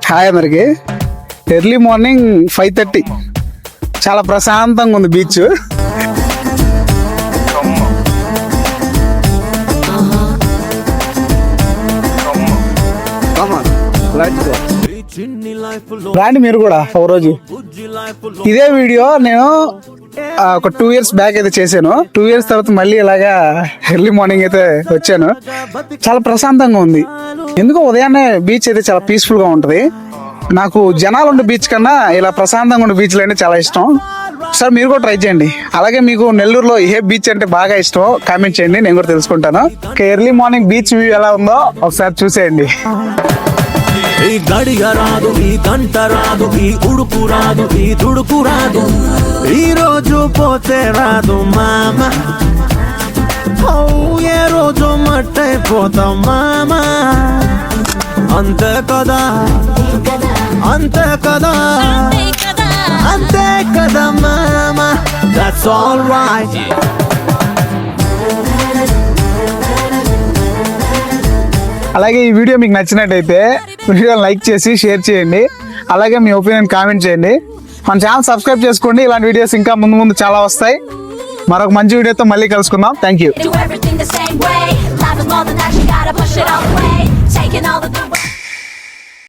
Hi అందరికి. Early morning 5:30 చాలా ప్రశాంతంగా ఉంది బీచ్. రాండి మీరు కూడా ఒక రోజు. ఇదే వీడియో నేను ఒక 2 years బ్యాక్ అయితే చేశాను. 2 years తర్వాత మళ్ళీ ఇలాగా ఎర్లీ మార్నింగ్ అయితే వచ్చాను. చాలా ప్రశాంతంగా ఉంది. ఎందుకో ఉదయాన్నే బీచ్ అయితే చాలా పీస్ఫుల్ గా ఉంటది. నాకు జనాలు ఉండే బీచ్ కన్నా ఇలా ప్రశాంతంగా ఉండే బీచ్లు అంటే చాలా ఇష్టం. సార్ మీరు కూడా ట్రై చేయండి. అలాగే మీకు నెల్లూరులో ఏ బీచ్ అంటే బాగా ఇష్టం కామెంట్ చేయండి, నేను కూడా తెలుసుకుంటాను. ఎర్లీ మార్నింగ్ బీచ్ వ్యూ ఎలా ఉందో ఒకసారి చూసేయండి. ఈ గడియ రాదు, ఈ గంట రాదు, ఈ ఉడుకు రాదు, ఈ తుడుకు రాదు, ఈ రోజు పోతే రాదు మామ. ఏ రోజు మట్టైపోతాం మామ. అంతే కదా, అంతే కదా, అంతే కదా మామ. That's all right. అలాగే ఈ వీడియో మీకు నచ్చినట్టయితే వీడియోని లైక్ చేసి షేర్ చేయండి. అలాగే మీ ఒపీనియన్ కామెంట్ చేయండి. మన ఛానల్ సబ్స్క్రైబ్ చేసుకోండి. ఇలాంటి వీడియోస్ ఇంకా ముందు ముందు చాలా వస్తాయి. మరొక మంచి వీడియోతో మళ్ళీ కలుసుకుందాం. Thank you.